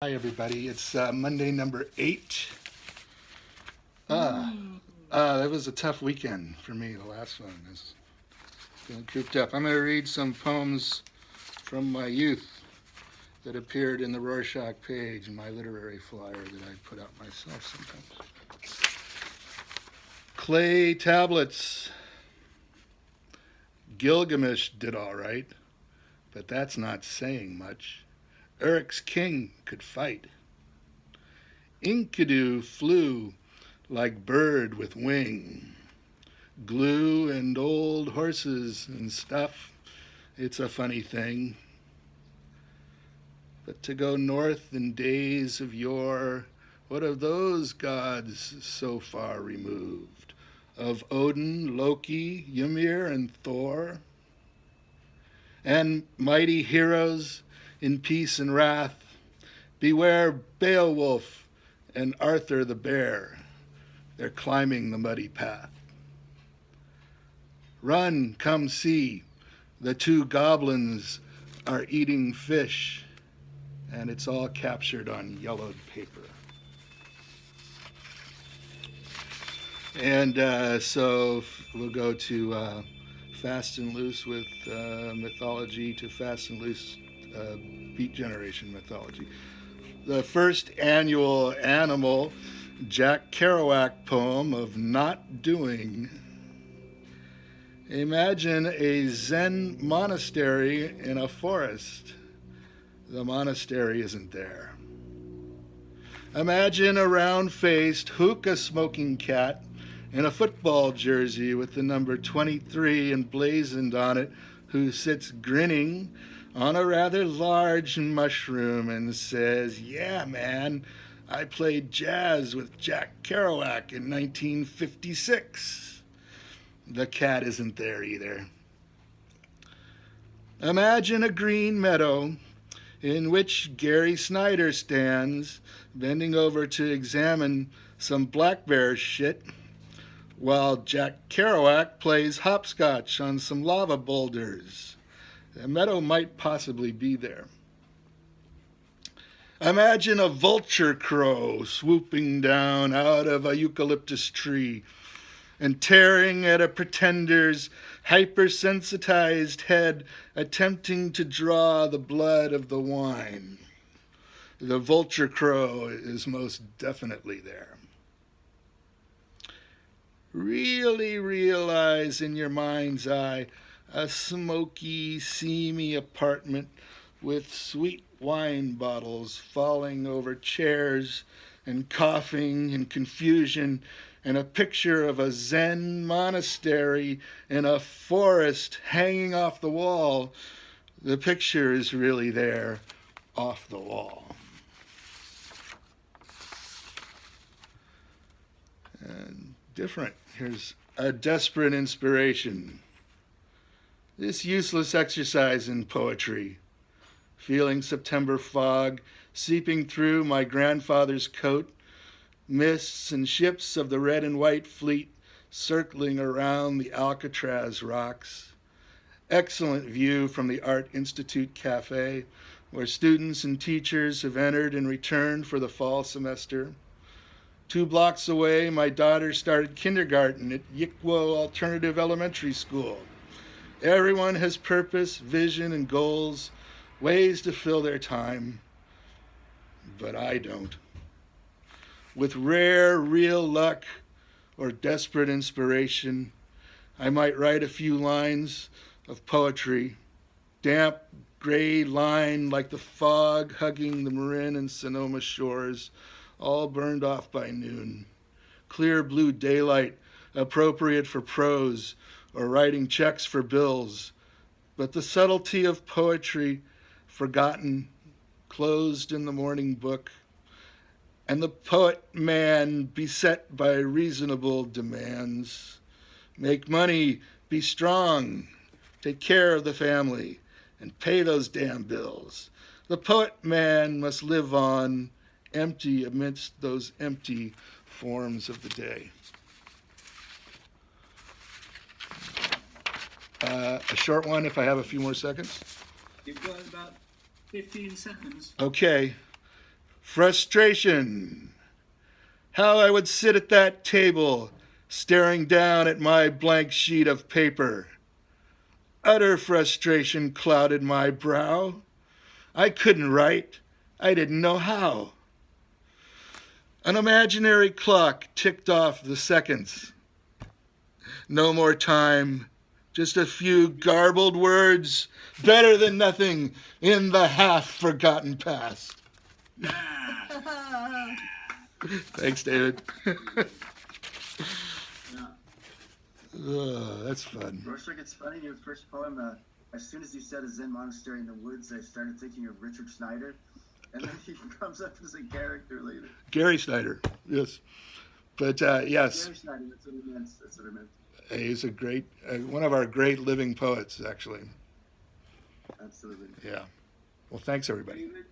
Hi, everybody. It's Monday, number 8. That was a tough weekend for me. The last one is feeling cooped up. I'm going to read some poems from my youth that appeared in the Roarshock Page, my literary flyer that I put out myself sometimes. Clay tablets. Gilgamesh did all right, but that's not saying much. Eric's king could fight. Enkidu flew like bird with wing. Glue and old horses and stuff, it's a funny thing. But to go north in days of yore, what of those gods so far removed? Of Odin, Loki, Ymir, and Thor? And mighty heroes in peace and wrath, beware Beowulf and Arthur the bear. They're climbing the muddy path. Run, come see, the two goblins are eating fish, and it's all captured on yellowed paper. And so we'll go to Fast and Loose with Mythology to Fast and Loose Beat Generation Mythology. The first annual Animal Jack Kerouac poem of Not Doing. Imagine a Zen monastery in a forest. The monastery isn't there. Imagine a round-faced, hookah-smoking cat in a football jersey with the number 23 emblazoned on it, who sits grinning on a rather large mushroom and says, "Yeah, man, I played jazz with Jack Kerouac in 1956. The cat isn't there either. Imagine a green meadow in which Gary Snyder stands, bending over to examine some black bear shit, while Jack Kerouac plays hopscotch on some lava boulders. The meadow might possibly be there. Imagine a vulture crow swooping down out of a eucalyptus tree and tearing at a pretender's hypersensitized head, attempting to draw the blood of the wine. The vulture crow is most definitely there. Really realize in your mind's eye a smoky, seamy apartment with sweet wine bottles falling over chairs and coughing and confusion, and a picture of a Zen monastery in a forest hanging off the wall. The picture is really there, off the wall. And different. Here's a desperate inspiration. This useless exercise in poetry, feeling September fog seeping through my grandfather's coat, mists and ships of the red and white fleet circling around the Alcatraz rocks. Excellent view from the Art Institute Cafe, where students and teachers have entered and returned for the fall semester. 2 blocks away, my daughter started kindergarten at Yickwo Alternative Elementary School. Everyone has purpose, vision, and goals, ways to fill their time, but I don't. With rare, real luck or desperate inspiration, I might write a few lines of poetry, damp, gray line like the fog hugging the Marin and Sonoma shores, all burned off by noon. Clear blue daylight, appropriate for prose or writing checks for bills, but the subtlety of poetry forgotten, closed in the morning book, and the poet man beset by reasonable demands. Make money, be strong, take care of the family, and pay those damn bills. The poet man must live on, empty amidst those empty forms of the day. A short one if I have a few more seconds. You've got about 15 seconds. Okay. Frustration. How I would sit at that table, staring down at my blank sheet of paper. Utter frustration clouded my brow. I couldn't write. I didn't know how. An imaginary clock ticked off the seconds. No more time, just a few garbled words, better than nothing in the half-forgotten past. Thanks, David. Oh, that's fun. Rorschach, it's funny, your first poem, as soon as he said a Zen monastery in the woods, I started thinking of Richard Snyder, and then he comes up as a character later. Gary Snyder, yes. But yes. Gary Snyder, that's what he meant. That's what I meant. He's a great, one of our great living poets, actually. Absolutely. Yeah. Well, thanks, everybody. David,